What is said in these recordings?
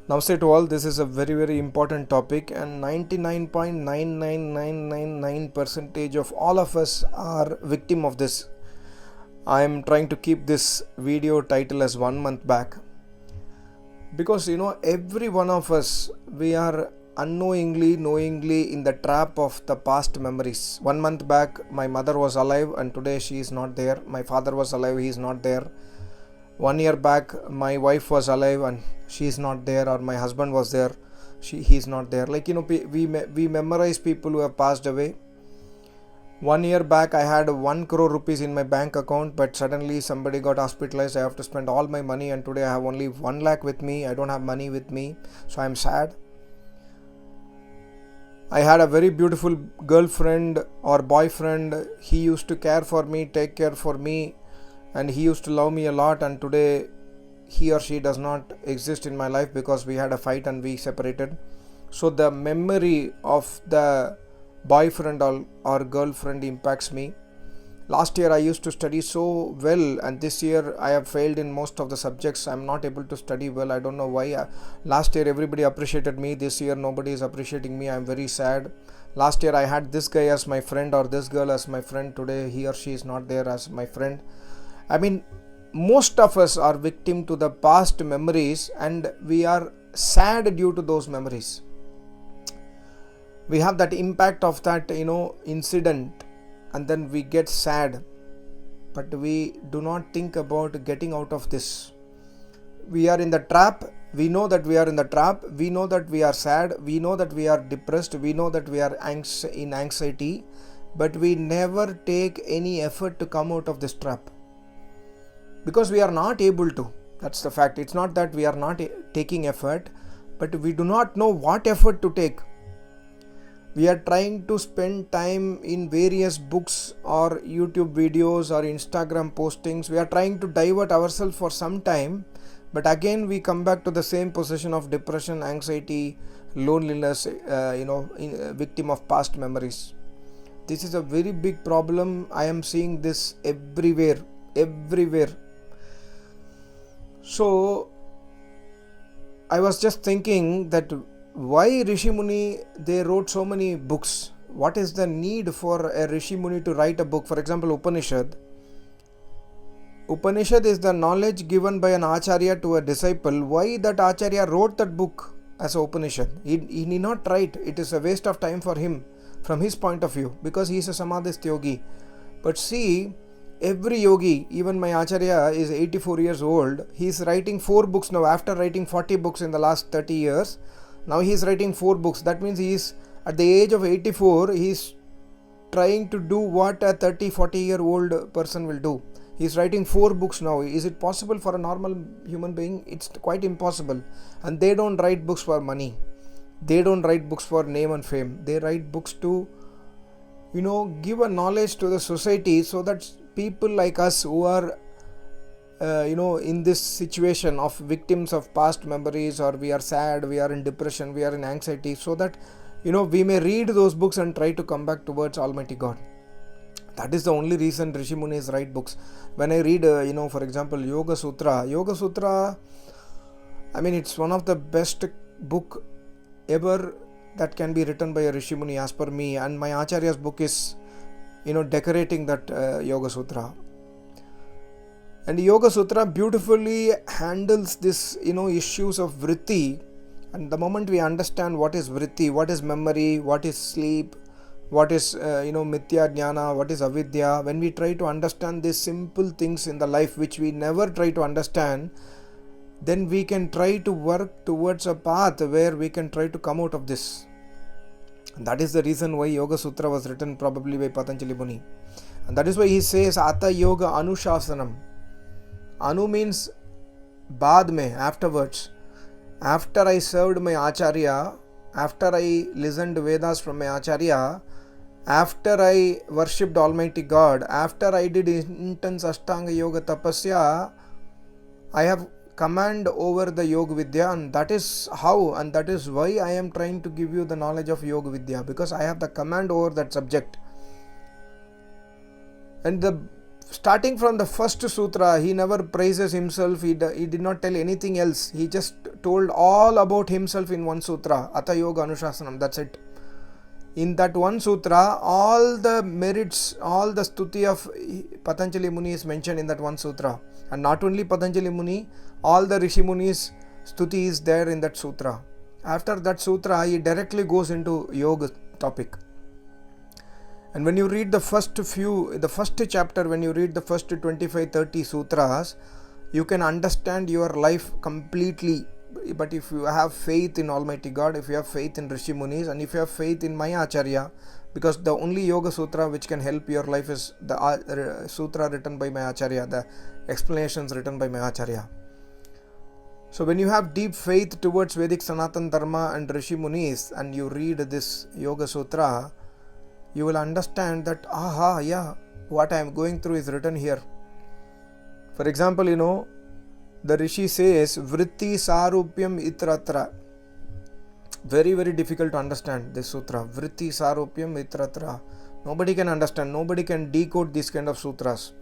Namaste to all. This is a very important topic, and 99.99999% of all of us are victim of this. I am trying to keep this video title as 1 month back because every one of us, we are knowingly in the trap of the past memories. 1 month back, my mother was alive and today she is not there. My father was alive, he is not there. 1 year back, my wife was alive and she is not there, or my husband was there, he is not there. We memorize people who have passed away. 1 year back, I had 1 crore rupees in my bank account, but suddenly somebody got hospitalized. I have to spend all my money, and today I have only 1 lakh with me. I don't have money with me, so I am sad. I had a very beautiful girlfriend or boyfriend. He used to care for me, take care for me, and he used to love me a lot, and today he or she does not exist in my life because we had a fight and we separated. So the memory of the boyfriend or girlfriend impacts me. Last year I used to study so well, and this year I have failed in most of the subjects. I am not able to study well. I don't know why. Last year everybody appreciated me. This year nobody is appreciating me. I am very sad. Last year I had this guy as my friend or this girl as my friend. Today he or she is not there as my friend. Most of us are victim to the past memories, and we are sad due to those memories. We have that impact of that incident, and then we get sad, but we do not think about getting out of this. We are in the trap. We know that we are in the trap. We know that we are sad. We know that we are depressed. We know that we are in anxiety, but we never take any effort to come out of this trap. Because we are not able to. That's the fact. It's not that we are not taking effort, but we do not know what effort to take. We are trying to spend time in various books or YouTube videos or Instagram postings. We are trying to divert ourselves for some time, but again we come back to the same position of depression, anxiety, loneliness, victim of past memories. This is a very big problem. I am seeing this everywhere. So I was just thinking that why Rishi Muni, they wrote so many books. What is the need for a Rishi Muni to write a book? For example, Upanishad. Upanishad is the knowledge given by an Acharya to a disciple. Why that Acharya wrote that book as an Upanishad? He need not write. It is a waste of time for him from his point of view, because he is a Samadhist yogi. But see, every yogi, even my Acharya is 84 years old. He is writing 4 books now. After writing 40 books in the last 30 years, now he is writing 4 books. That means he is at the age of 84. He is trying to do what a 30-40 year old person will do. He is writing 4 books now. Is it possible for a normal human being? It's quite impossible. And they don't write books for money. They don't write books for name and fame. They write books to give a knowledge to the society, so that people like us who are in this situation of victims of past memories, or we are sad, we are in depression, we are in anxiety, so that we may read those books and try to come back towards Almighty God. That is the only reason Rishi Munis write books. When I read for example Yoga Sutra, it's one of the best book ever that can be written by a Rishi Muni as per me, and my Acharya's book is decorating that Yoga Sutra. And Yoga Sutra beautifully handles this issues of vritti. And the moment we understand what is vritti, what is memory, what is sleep, what is mithya jnana, what is avidya, when we try to understand these simple things in the life which we never try to understand, then we can try to work towards a path where we can try to come out of this. And that is the reason why Yoga Sutra was written probably by Patanjali Muni. And that is why he says Ata Yoga Anushasanam. Anu means baad mein, afterwards. After I served my Acharya, after I listened to Vedas from my Acharya, after I worshipped Almighty God, after I did intense Ashtanga Yoga Tapasya, I have command over the Yoga Vidya, and that is how, and that is why I am trying to give you the knowledge of Yoga Vidya, because I have the command over that subject. And the starting from the first sutra, he never praises himself, he did not tell anything else. He just told all about himself in one sutra, Atha Yoga Anushasanam, that's it. In that one sutra, all the merits, all the stuti of Patanjali Muni is mentioned in that one sutra. And not only Patanjali Muni, all the Rishi Munis stuti is there in that sutra. After that sutra, he directly goes into yoga topic. And when you read the first chapter, when you read the first 25-30 sutras, you can understand your life completely. But if you have faith in Almighty God, if you have faith in Rishi Munis, and if you have faith in my Acharya, because the only Yoga Sutra which can help your life is the Sutra written by my Acharya, the explanations written by my Acharya. So when you have deep faith towards Vedic Sanatan Dharma and Rishi Munis, and you read this Yoga Sutra, you will understand that, what I am going through is written here. For example, the Rishi says, Vritti Sarupyam Itratra. Very, very difficult to understand this sutra. Vritti Sarupyam Itratra. Nobody can understand, nobody can decode these kind of sutras.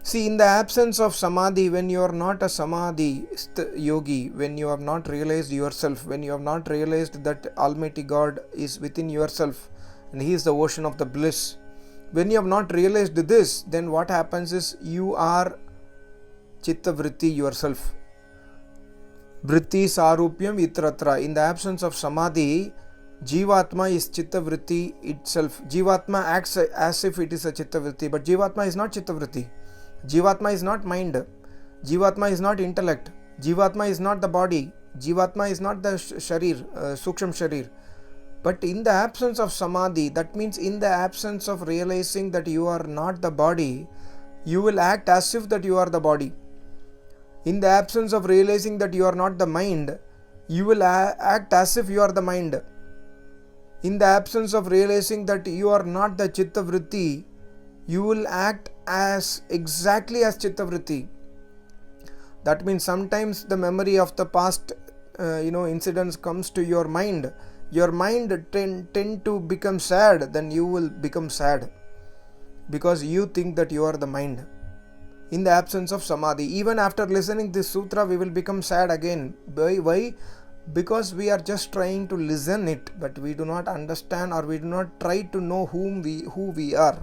See, in the absence of samadhi, when you are not a samadhi yogi, when you have not realized yourself, when you have not realized that Almighty God is within yourself and He is the ocean of the bliss, when you have not realized this, then what happens is you are Chitta Vritti yourself. Vritti Sarupyam Itratra. In the absence of samadhi, Jivatma is Chitta Vritti itself. Jivatma acts as if it is a Chitta Vritti, but Jivatma is not Chitta Vritti. Jivatma is not mind. Jivatma is not intellect. Jivatma is not the body. Jivatma is not the sharir, Suksham sharir. But in the absence of samadhi, that means in the absence of realizing that you are not the body, you will act as if that you are the body. In the absence of realizing that you are not the mind, you will act as if you are the mind. In the absence of realizing that you are not the Chitta Vritti, you will act as exactly as Chitta Vritti. That means sometimes the memory of the past incidents comes to your mind. Your mind tend to become sad, then you will become sad because you think that you are the mind. In the absence of samadhi, even after listening this sutra, we will become sad again. Why? Because we are just trying to listen it, but we do not understand, or we do not try to know who we are.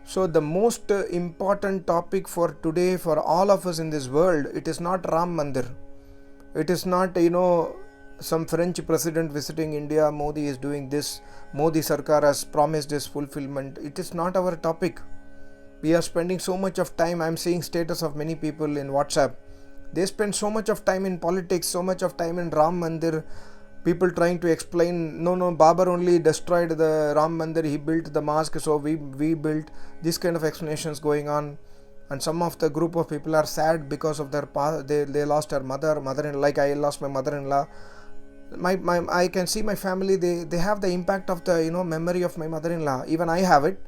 So the most important topic for today for all of us in this world, it is not Ram Mandir. It is not some French president visiting India, Modi is doing this, Modi Sarkar has promised this fulfillment. It is not our topic. We are spending so much of time. I am seeing status of many people in WhatsApp. They spend so much of time in politics, so much of time in Ram Mandir. People trying to explain, no, Babar only destroyed the Ram Mandir, he built the mosque, so we built. This kind of explanations going on. And some of the group of people are sad because of their they lost their mother-in-law, like I lost my mother-in-law. I can see my family, they have the impact of the memory of my mother-in-law. Even I have it.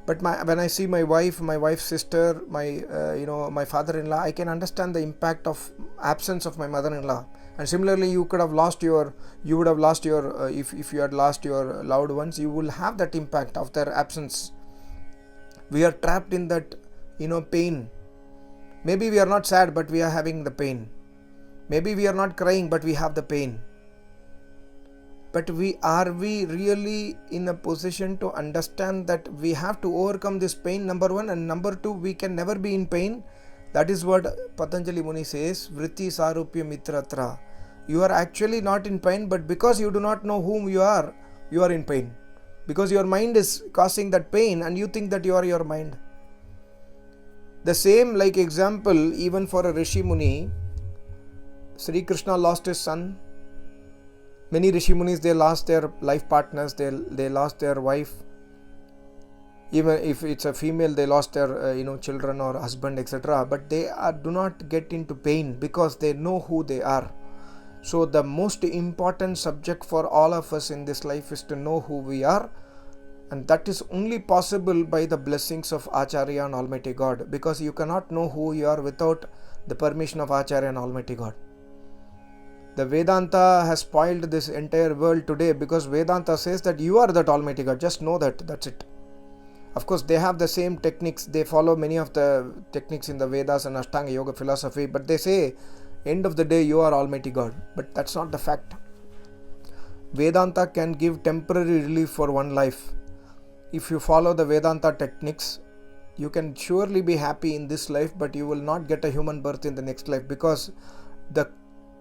But when I see my wife's sister, my father-in-law, I can understand the impact of absence of my mother-in-law. And similarly, you would have lost your if you had lost your loved ones, you will have that impact of their absence. We are trapped in that pain. Maybe we are not sad, but we are having the pain. Maybe we are not crying, but we have the pain. But are we really in a position to understand that we have to overcome this pain, number one, and number two, we can never be in pain? That is what Patanjali Muni says, Vritti Sarupya Mitratra. You are actually not in pain, but because you do not know whom you are in pain. Because your mind is causing that pain and you think that you are your mind. The same like example, even for a Rishi Muni, Sri Krishna lost his son. Many Rishi Munis, they lost their life partners, they lost their wife. Even if it's a female, they lost their children or husband, etc. But they do not get into pain because they know who they are. So the most important subject for all of us in this life is to know who we are, and that is only possible by the blessings of Acharya and Almighty God, because you cannot know who you are without the permission of Acharya and Almighty God. The Vedanta has spoiled this entire world today because Vedanta says that you are that Almighty God. Just know that. That's it. Of course, they have the same techniques. They follow many of the techniques in the Vedas and Ashtanga Yoga philosophy. But they say, end of the day, you are Almighty God. But that's not the fact. Vedanta can give temporary relief for one life. If you follow the Vedanta techniques, you can surely be happy in this life, but you will not get a human birth in the next life, because the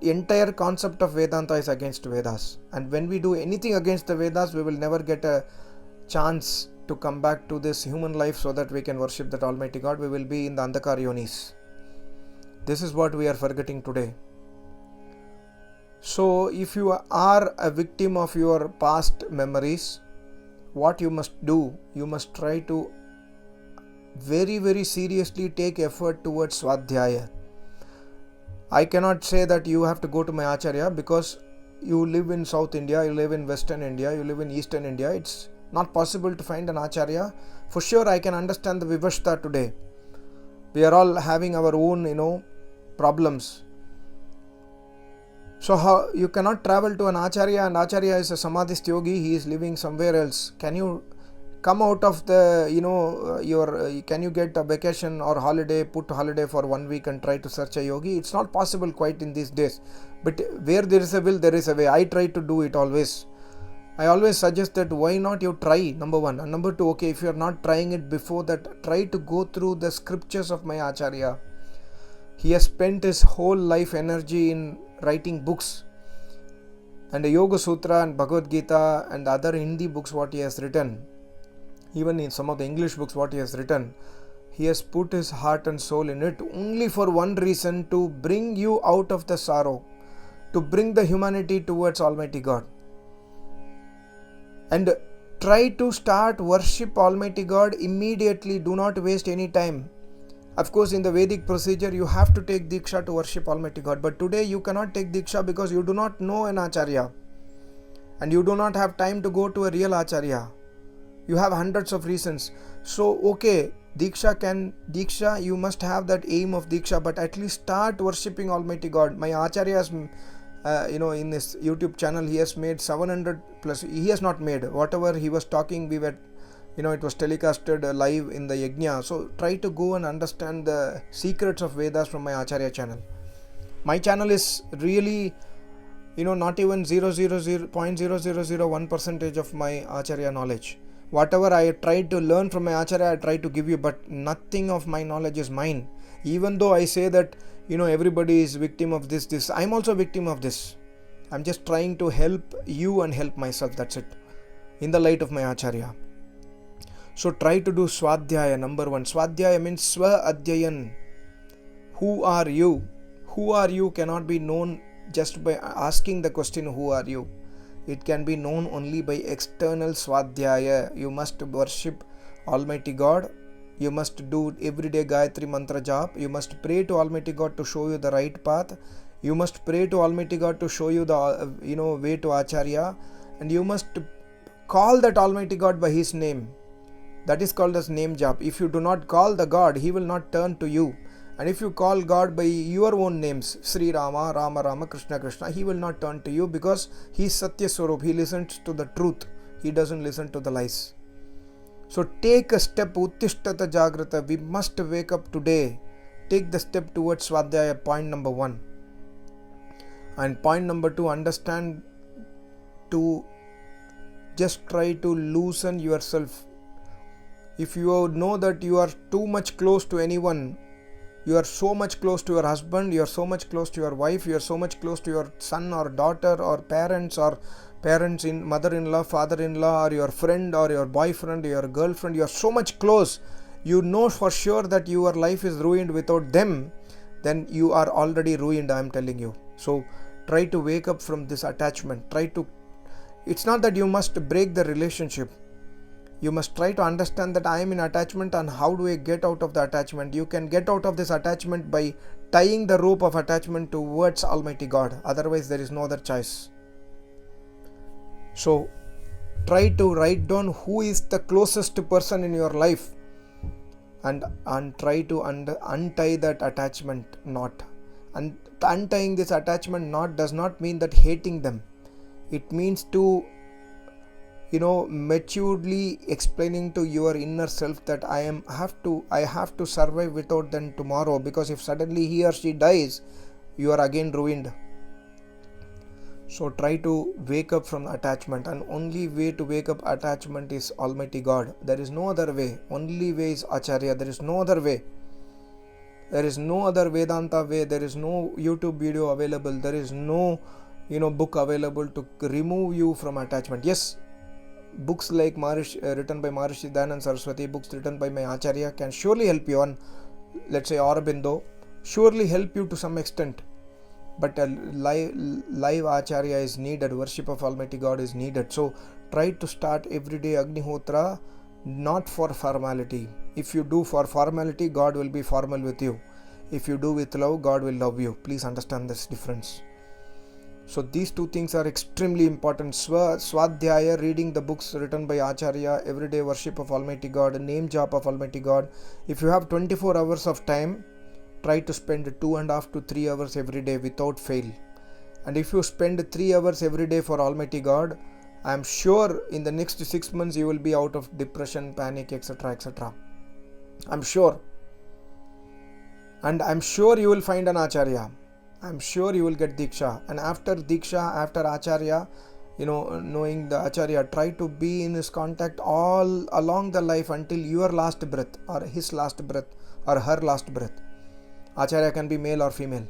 entire concept of Vedanta is against Vedas. And when we do anything against the Vedas, we will never get a chance to come back to this human life so that we can worship that Almighty God. We will be in the Andhakar Yonis. This is what we are forgetting today. So if you are a victim of your past memories, what you must do, you must try to very, very seriously take effort towards Swadhyaya. I cannot say that you have to go to my Acharya, because you live in South India, you live in Western India, you live in Eastern India. It's not possible to find an Acharya. For sure, I can understand the Vivashta today. We are all having our own, problems. So how you cannot travel to an Acharya, and Acharya is a Samadhist yogi, he is living somewhere else. Can you come out of the, can you get a vacation or holiday, put holiday for 1 week and try to search a yogi? It's not possible quite in these days. But where there is a will, there is a way. I try to do it always. I always suggest that why not you try, number one. And number two, okay, if you are not trying it before that, try to go through the scriptures of my Acharya. He has spent his whole life energy in writing books. And the Yoga Sutra and Bhagavad Gita and other Hindi books what he has written, even in some of the English books what he has written, he has put his heart and soul in it only for one reason: to bring you out of the sorrow, to bring the humanity towards Almighty God. And try to start worship Almighty God immediately. Do not waste any time. Of course, in the Vedic procedure, you have to take Diksha to worship Almighty God. But today you cannot take Diksha because you do not know an Acharya. And you do not have time to go to a real Acharya. You have hundreds of reasons. So, okay, Diksha, you must have that aim of Diksha, but at least start worshipping Almighty God. My Acharya has, in this YouTube channel, he has made 700 plus. He has not made. Whatever he was talking, we were, it was telecasted live in the Yajna. So, try to go and understand the secrets of Vedas from my Acharya channel. My channel is really, not even 0.0001% of my Acharya knowledge. Whatever I tried to learn from my Acharya, I try to give you, but nothing of my knowledge is mine. Even though I say that, everybody is victim of this, I'm also a victim of this. I'm just trying to help you and help myself, that's it, in the light of my Acharya. So try to do Swadhyaya, number one. Swadhyaya means Swa Adhyayan. Who are you? Who are you cannot be known just by asking the question, who are you? It can be known only by external Swadhyaya. You must worship Almighty God. You must do everyday Gayatri Mantra Jap. You must pray to Almighty God to show you the right path. You must pray to Almighty God to show you the way to Acharya. And you must call that Almighty God by His name. That is called as name Jap. If you do not call the God, He will not turn to you. And if you call God by your own names, Sri Rama, Rama Rama, Krishna Krishna, He will not turn to you, because He is Satya Swarup. He listens to the truth. He doesn't listen to the lies. So take a step, Uttishtata Jagrata. We must wake up today. Take the step towards Swadhyaya, point number one. And point number two, understand to just try to loosen yourself. If you know that you are too much close to anyone, you are so much close to your husband, you are so much close to your wife, you are so much close to your son or daughter or parents in mother-in-law, father-in-law, or your friend or your boyfriend, your girlfriend, you are so much close, you know for sure that your life is ruined without them, then you are already ruined, I am telling you. So try to wake up from this attachment. It's not that you must break the relationship. You must try to understand that I am in attachment, and how do I get out of the attachment? You can get out of this attachment by tying the rope of attachment towards Almighty God. Otherwise, there is no other choice. So, try to write down who is the closest person in your life, and try to untie that attachment knot. And untying this attachment knot does not mean that hating them. It means to maturely explaining to your inner self that I have to survive without them tomorrow, because if suddenly he or she dies, you are again ruined. So try to wake up from attachment, and only way to wake up attachment is Almighty God. There is no other way. Only way is Acharya. There is no other way. There is no other Vedanta way. There is no YouTube video available. There is no book available to remove you from attachment. Yes, books like written by Maharishi Dayananda Saraswati, books written by my Acharya can surely help you, on let's say Aurobindo, surely help you to some extent. But a live Acharya is needed. Worship of Almighty God is needed. So try to start everyday Agnihotra, not for formality. If you do for formality, God will be formal with you. If you do with love, God will love you. Please understand this difference. So these two things are extremely important. Swadhyaya, reading the books written by Acharya, everyday worship of Almighty God, name jap of Almighty God. If you have 24 hours of time, try to spend 2.5 to 3 hours every day without fail. And if you spend 3 hours every day for Almighty God, I am sure in the next 6 months you will be out of depression, panic, etc. etc. I'm sure. And I'm sure you will find an Acharya. I'm sure you will get Diksha. And after Diksha, after Acharya, knowing the Acharya, try to be in his contact all along the life until your last breath, or his last breath, or her last breath. Acharya can be male or female.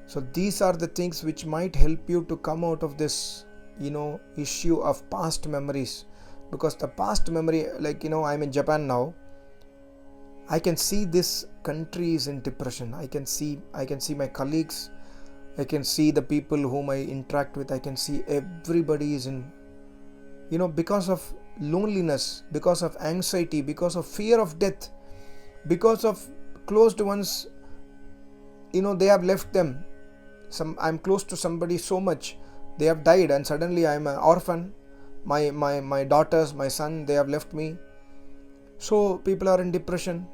So these are the things which might help you to come out of this, issue of past memories. Because the past memory, I'm in Japan now, I can see this country is in depression. I can see my colleagues, I can see the people whom I interact with, I can see everybody is in, because of loneliness, because of anxiety, because of fear of death, because of closed ones, they have left them. I'm close to somebody so much, they have died, and suddenly I'm an orphan. My daughters, my son, they have left me. So people are in depression.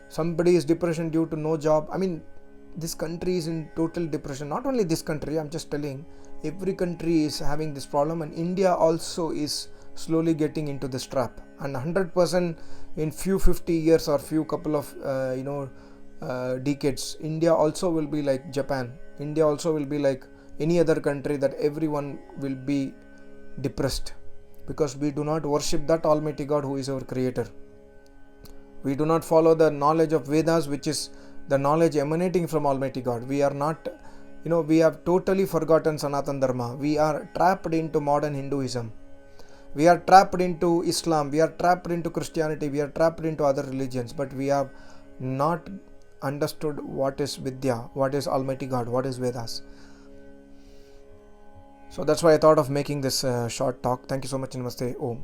Somebody is depression due to no job. I mean, this country is in total depression. Not only this country, I'm just telling, every country is having this problem, and India also is slowly getting into this trap. And 100% in few 50 years or few couple of decades, India also will be like Japan. India also will be like any other country, that everyone will be depressed, because we do not worship that Almighty God who is our creator. We do not follow the knowledge of Vedas, which is the knowledge emanating from Almighty God. We are not, we have totally forgotten Sanatan Dharma. We are trapped into modern Hinduism. We are trapped into Islam. We are trapped into Christianity. We are trapped into other religions. But we have not understood what is Vidya, what is Almighty God, what is Vedas. So that's why I thought of making this short talk. Thank you so much. Namaste. Om.